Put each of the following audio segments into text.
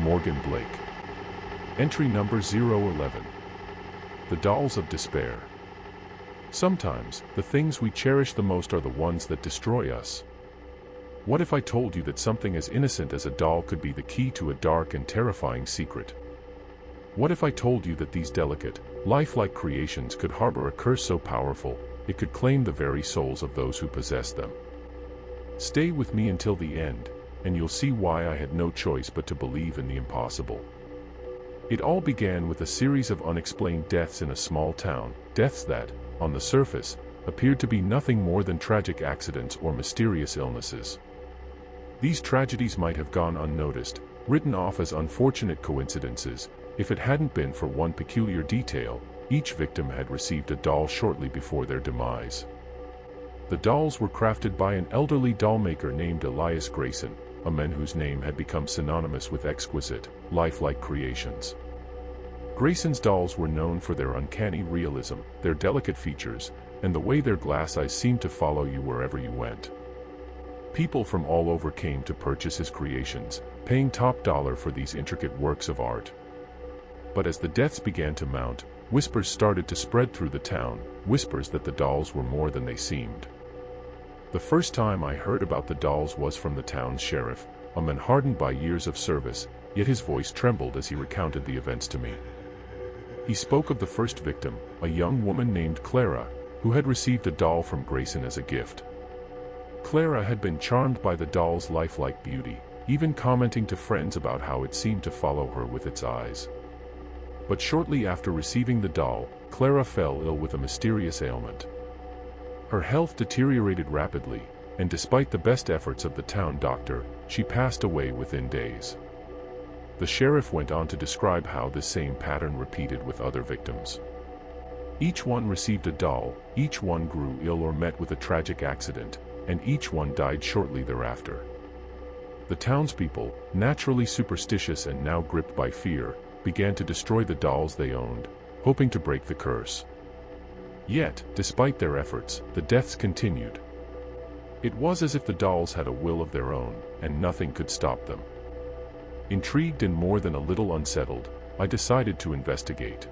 Morgan Blake. Entry number 011. The Dolls of Despair. Sometimes, the things we cherish the most are the ones that destroy us. What if I told you that something as innocent as a doll could be the key to a dark and terrifying secret? What if I told you that these delicate, lifelike creations could harbor a curse so powerful, it could claim the very souls of those who possess them? Stay with me until the end, and you'll see why I had no choice but to believe in the impossible. It all began with a series of unexplained deaths in a small town, deaths that, on the surface, appeared to be nothing more than tragic accidents or mysterious illnesses. These tragedies might have gone unnoticed, written off as unfortunate coincidences, if it hadn't been for one peculiar detail: each victim had received a doll shortly before their demise. The dolls were crafted by an elderly dollmaker named Elias Grayson, a man whose name had become synonymous with exquisite, lifelike creations. Grayson's dolls were known for their uncanny realism, their delicate features, and the way their glass eyes seemed to follow you wherever you went. People from all over came to purchase his creations, paying top dollar for these intricate works of art. But as the deaths began to mount, whispers started to spread through the town, whispers that the dolls were more than they seemed. The first time I heard about the dolls was from the town's sheriff, a man hardened by years of service, yet his voice trembled as he recounted the events to me. He spoke of the first victim, a young woman named Clara, who had received a doll from Grayson as a gift. Clara had been charmed by the doll's lifelike beauty, even commenting to friends about how it seemed to follow her with its eyes. But shortly after receiving the doll, Clara fell ill with a mysterious ailment. Her health deteriorated rapidly, and despite the best efforts of the town doctor, she passed away within days. The sheriff went on to describe how this same pattern repeated with other victims. Each one received a doll, each one grew ill or met with a tragic accident, and each one died shortly thereafter. The townspeople, naturally superstitious and now gripped by fear, began to destroy the dolls they owned, hoping to break the curse. Yet, despite their efforts, the deaths continued. It was as if the dolls had a will of their own, and nothing could stop them. Intrigued and more than a little unsettled, I decided to investigate.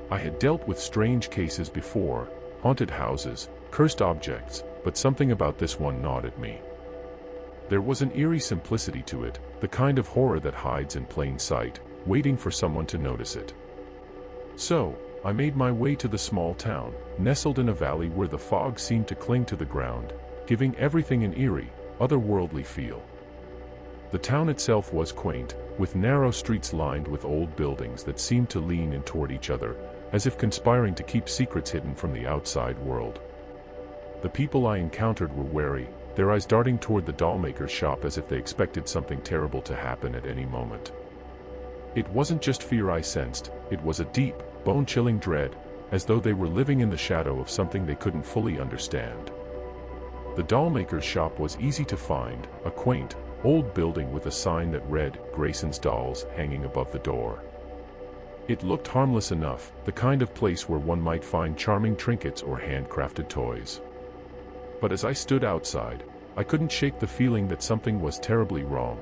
I had dealt with strange cases before, haunted houses, cursed objects, but something about this one gnawed at me. There was an eerie simplicity to it, the kind of horror that hides in plain sight, waiting for someone to notice it. So, I made my way to the small town, nestled in a valley where the fog seemed to cling to the ground, giving everything an eerie, otherworldly feel. The town itself was quaint, with narrow streets lined with old buildings that seemed to lean in toward each other, as if conspiring to keep secrets hidden from the outside world. The people I encountered were wary, their eyes darting toward the dollmaker's shop as if they expected something terrible to happen at any moment. It wasn't just fear I sensed, it was a deep, bone-chilling dread, as though they were living in the shadow of something they couldn't fully understand. The dollmaker's shop was easy to find, a quaint, old building with a sign that read, "Grayson's Dolls," hanging above the door. It looked harmless enough, the kind of place where one might find charming trinkets or handcrafted toys. But as I stood outside, I couldn't shake the feeling that something was terribly wrong.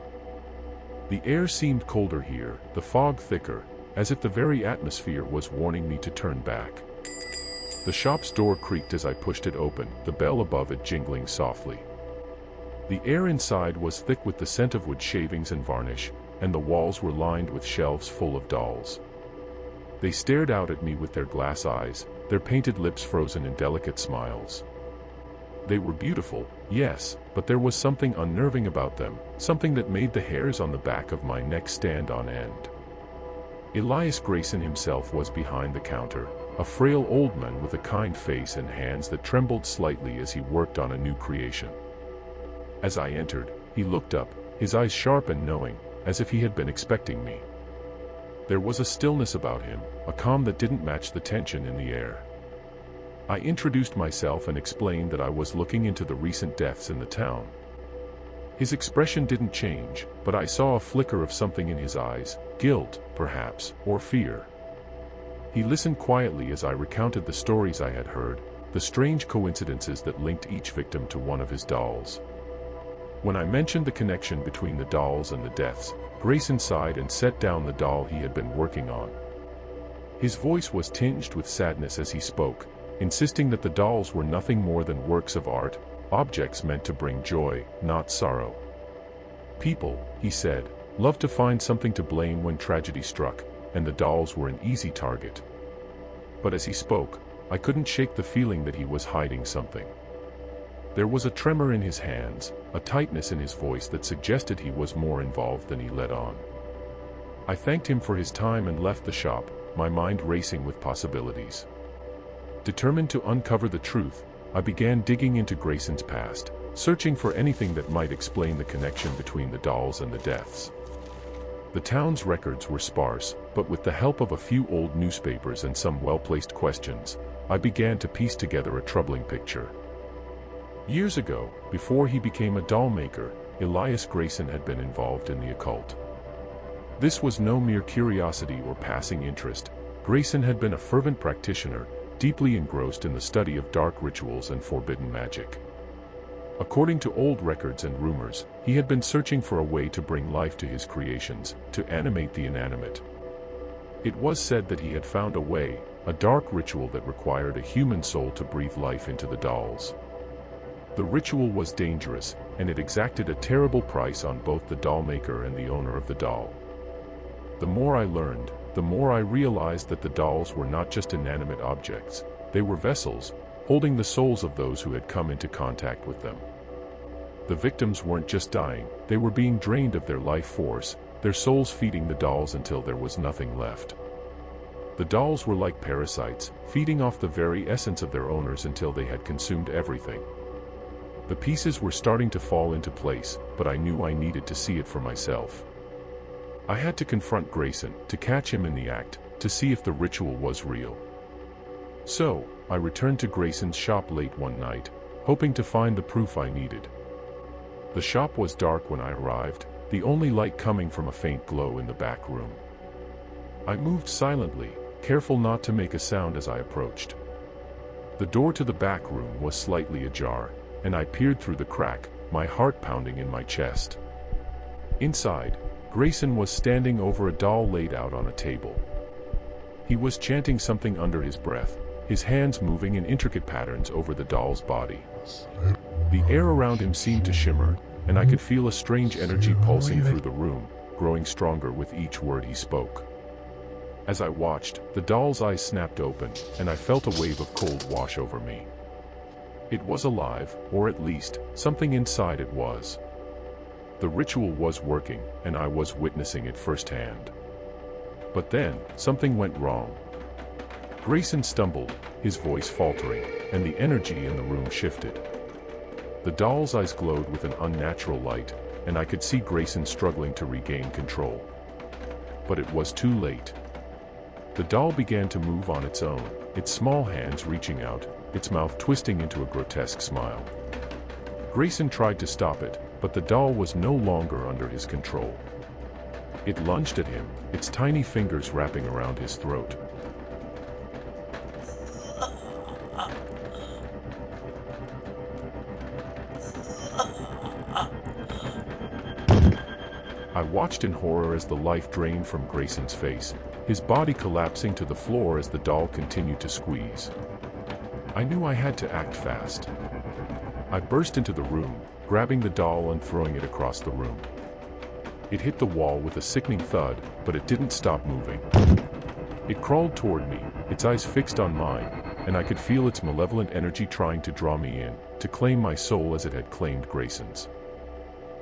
The air seemed colder here, the fog thicker, as if the very atmosphere was warning me to turn back. The shop's door creaked as I pushed it open, the bell above it jingling softly. The air inside was thick with the scent of wood shavings and varnish, and the walls were lined with shelves full of dolls. They stared out at me with their glass eyes, their painted lips frozen in delicate smiles. They were beautiful, yes, but there was something unnerving about them, something that made the hairs on the back of my neck stand on end. Elias Grayson himself was behind the counter, a frail old man with a kind face and hands that trembled slightly as he worked on a new creation. As I entered, he looked up, his eyes sharp and knowing, as if he had been expecting me. There was a stillness about him, a calm that didn't match the tension in the air. I introduced myself and explained that I was looking into the recent deaths in the town. His expression didn't change, but I saw a flicker of something in his eyes, guilt, perhaps, or fear. He listened quietly as I recounted the stories I had heard, the strange coincidences that linked each victim to one of his dolls. When I mentioned the connection between the dolls and the deaths, Grayson sighed and set down the doll he had been working on. His voice was tinged with sadness as he spoke, insisting that the dolls were nothing more than works of art, objects meant to bring joy, not sorrow. People, he said, loved to find something to blame when tragedy struck, and the dolls were an easy target. But as he spoke, I couldn't shake the feeling that he was hiding something. There was a tremor in his hands, a tightness in his voice that suggested he was more involved than he let on. I thanked him for his time and left the shop, my mind racing with possibilities. Determined to uncover the truth, I began digging into Grayson's past, searching for anything that might explain the connection between the dolls and the deaths. The town's records were sparse, but with the help of a few old newspapers and some well-placed questions, I began to piece together a troubling picture. Years ago, before he became a doll maker, Elias Grayson had been involved in the occult. This was no mere curiosity or passing interest. Grayson had been a fervent practitioner, deeply engrossed in the study of dark rituals and forbidden magic. According to old records and rumors, he had been searching for a way to bring life to his creations, to animate the inanimate. It was said that he had found a way, a dark ritual that required a human soul to breathe life into the dolls. The ritual was dangerous, and it exacted a terrible price on both the doll maker and the owner of the doll. The more I learned, the more I realized that the dolls were not just inanimate objects, they were vessels, holding the souls of those who had come into contact with them. The victims weren't just dying, they were being drained of their life force, their souls feeding the dolls until there was nothing left. The dolls were like parasites, feeding off the very essence of their owners until they had consumed everything. The pieces were starting to fall into place, but I knew I needed to see it for myself. I had to confront Grayson, to catch him in the act, to see if the ritual was real. So, I returned to Grayson's shop late one night, hoping to find the proof I needed. The shop was dark when I arrived, the only light coming from a faint glow in the back room. I moved silently, careful not to make a sound as I approached. The door to the back room was slightly ajar, and I peered through the crack, my heart pounding in my chest. Inside, Grayson was standing over a doll laid out on a table. He was chanting something under his breath, his hands moving in intricate patterns over the doll's body. The air around him seemed to shimmer, and I could feel a strange energy pulsing through the room, growing stronger with each word he spoke. As I watched, the doll's eyes snapped open, and I felt a wave of cold wash over me. It was alive, or at least, something inside it was. The ritual was working, and I was witnessing it firsthand. But then, something went wrong. Grayson stumbled, his voice faltering, and the energy in the room shifted. The doll's eyes glowed with an unnatural light, and I could see Grayson struggling to regain control. But it was too late. The doll began to move on its own, its small hands reaching out, its mouth twisting into a grotesque smile. Grayson tried to stop it, but the doll was no longer under his control. It lunged at him, its tiny fingers wrapping around his throat. I watched in horror as the life drained from Grayson's face, his body collapsing to the floor as the doll continued to squeeze. I knew I had to act fast. I burst into the room, grabbing the doll and throwing it across the room. It hit the wall with a sickening thud, but it didn't stop moving. It crawled toward me, its eyes fixed on mine, and I could feel its malevolent energy trying to draw me in, to claim my soul as it had claimed Grayson's.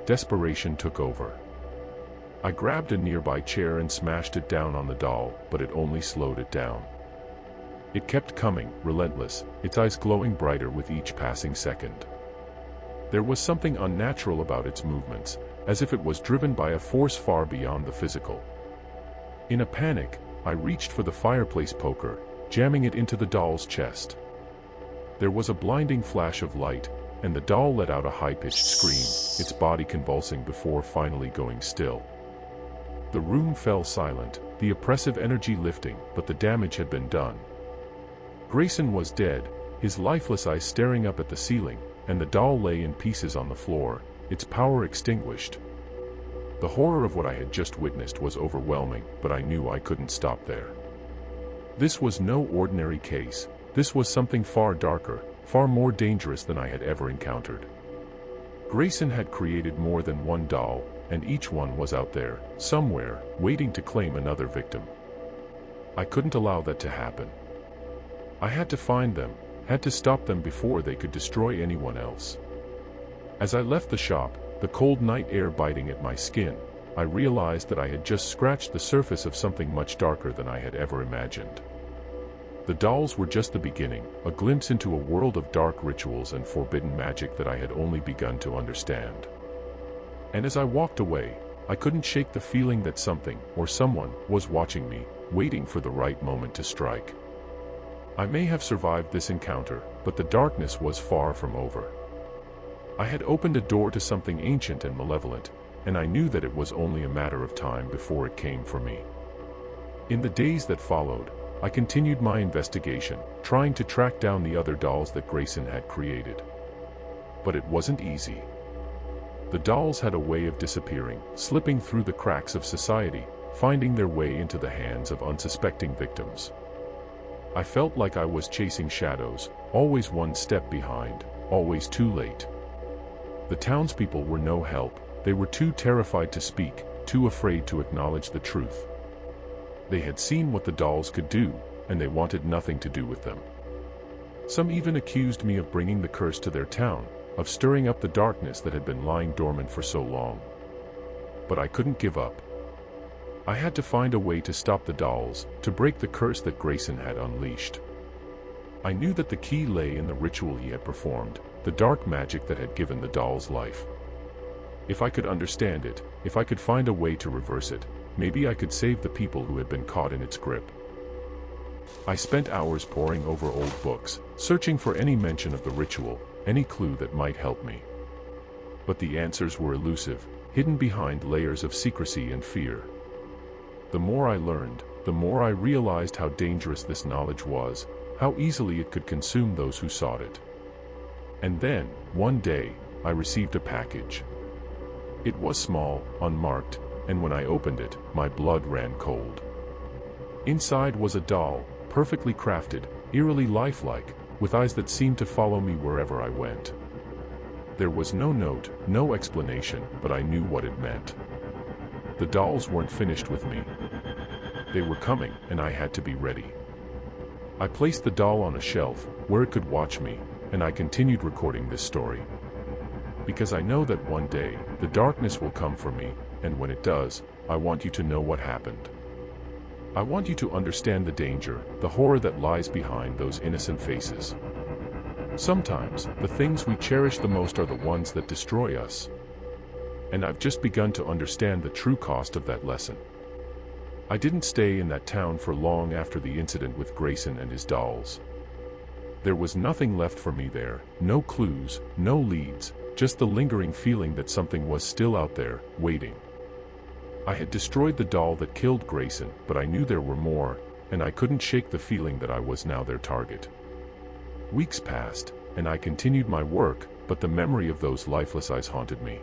Desperation took over. I grabbed a nearby chair and smashed it down on the doll, but it only slowed it down. It kept coming, relentless, its eyes glowing brighter with each passing second. There was something unnatural about its movements, as if it was driven by a force far beyond the physical. In a panic, I reached for the fireplace poker, jamming it into the doll's chest. There was a blinding flash of light, and the doll let out a high-pitched scream, its body convulsing before finally going still. The room fell silent, the oppressive energy lifting, but the damage had been done. Grayson was dead, his lifeless eyes staring up at the ceiling, and the doll lay in pieces on the floor, its power extinguished. The horror of what I had just witnessed was overwhelming, but I knew I couldn't stop there. This was no ordinary case. This was something far darker, far more dangerous than I had ever encountered. Grayson had created more than one doll, and each one was out there, somewhere, waiting to claim another victim. I couldn't allow that to happen. I had to find them, had to stop them before they could destroy anyone else. As I left the shop, the cold night air biting at my skin, I realized that I had just scratched the surface of something much darker than I had ever imagined. The dolls were just the beginning, a glimpse into a world of dark rituals and forbidden magic that I had only begun to understand. And as I walked away, I couldn't shake the feeling that something, or someone, was watching me, waiting for the right moment to strike. I may have survived this encounter, but the darkness was far from over. I had opened a door to something ancient and malevolent, and I knew that it was only a matter of time before it came for me. In the days that followed, I continued my investigation, trying to track down the other dolls that Grayson had created. But it wasn't easy. The dolls had a way of disappearing, slipping through the cracks of society, finding their way into the hands of unsuspecting victims. I felt like I was chasing shadows, always one step behind, always too late. The townspeople were no help. They were too terrified to speak, too afraid to acknowledge the truth. They had seen what the dolls could do, and they wanted nothing to do with them. Some even accused me of bringing the curse to their town, of stirring up the darkness that had been lying dormant for so long. But I couldn't give up. I had to find a way to stop the dolls, to break the curse that Grayson had unleashed. I knew that the key lay in the ritual he had performed, the dark magic that had given the dolls life. If I could understand it, if I could find a way to reverse it, maybe I could save the people who had been caught in its grip. I spent hours poring over old books, searching for any mention of the ritual, any clue that might help me. But the answers were elusive, hidden behind layers of secrecy and fear. The more I learned, the more I realized how dangerous this knowledge was, how easily it could consume those who sought it. And then, one day, I received a package. It was small, unmarked, and when I opened it, my blood ran cold. Inside was a doll, perfectly crafted, eerily lifelike, with eyes that seemed to follow me wherever I went. There was no note, no explanation, but I knew what it meant. The dolls weren't finished with me. They were coming, and I had to be ready. I placed the doll on a shelf, where it could watch me, and I continued recording this story. Because I know that one day, the darkness will come for me, and when it does, I want you to know what happened. I want you to understand the danger, the horror that lies behind those innocent faces. Sometimes, the things we cherish the most are the ones that destroy us. And I've just begun to understand the true cost of that lesson. I didn't stay in that town for long after the incident with Grayson and his dolls. There was nothing left for me there, no clues, no leads, just the lingering feeling that something was still out there, waiting. I had destroyed the doll that killed Grayson, but I knew there were more, and I couldn't shake the feeling that I was now their target. Weeks passed, and I continued my work, but the memory of those lifeless eyes haunted me.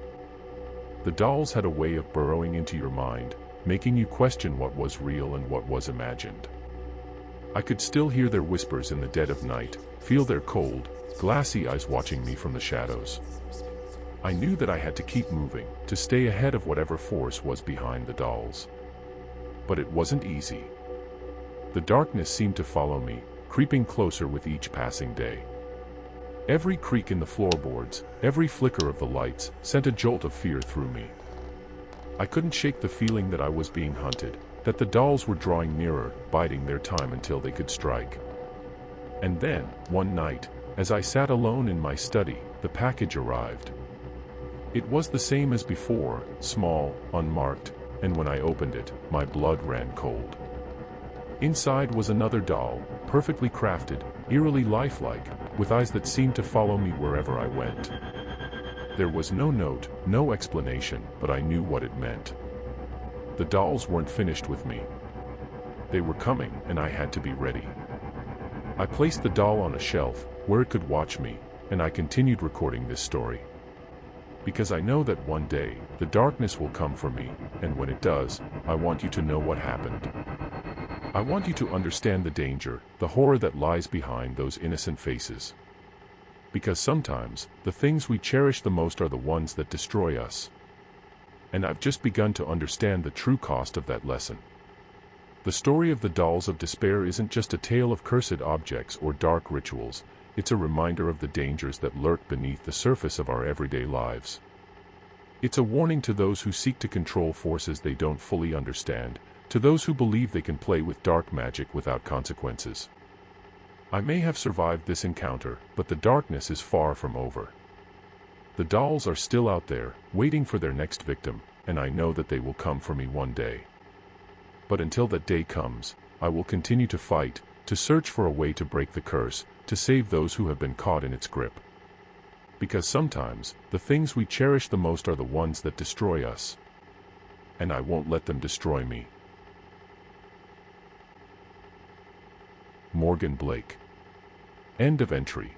The dolls had a way of burrowing into your mind, making you question what was real and what was imagined. I could still hear their whispers in the dead of night, feel their cold, glassy eyes watching me from the shadows. I knew that I had to keep moving, to stay ahead of whatever force was behind the dolls. But it wasn't easy. The darkness seemed to follow me, creeping closer with each passing day. Every creak in the floorboards, every flicker of the lights, sent a jolt of fear through me. I couldn't shake the feeling that I was being hunted, that the dolls were drawing nearer, biding their time until they could strike. And then, one night, as I sat alone in my study, the package arrived. It was the same as before, small, unmarked, and when I opened it, my blood ran cold. Inside was another doll, perfectly crafted, eerily lifelike, with eyes that seemed to follow me wherever I went. There was no note, no explanation, but I knew what it meant. The dolls weren't finished with me. They were coming, and I had to be ready. I placed the doll on a shelf, where it could watch me, and I continued recording this story. Because I know that one day, the darkness will come for me, and when it does, I want you to know what happened. I want you to understand the danger, the horror that lies behind those innocent faces. Because sometimes, the things we cherish the most are the ones that destroy us. And I've just begun to understand the true cost of that lesson. The story of the dolls of despair isn't just a tale of cursed objects or dark rituals, it's a reminder of the dangers that lurk beneath the surface of our everyday lives. It's a warning to those who seek to control forces they don't fully understand, to those who believe they can play with dark magic without consequences. I may have survived this encounter, but the darkness is far from over. The dolls are still out there, waiting for their next victim, and I know that they will come for me one day. But until that day comes, I will continue to fight, to search for a way to break the curse, to save those who have been caught in its grip. Because sometimes, the things we cherish the most are the ones that destroy us. And I won't let them destroy me. Morgan Blake. End of entry.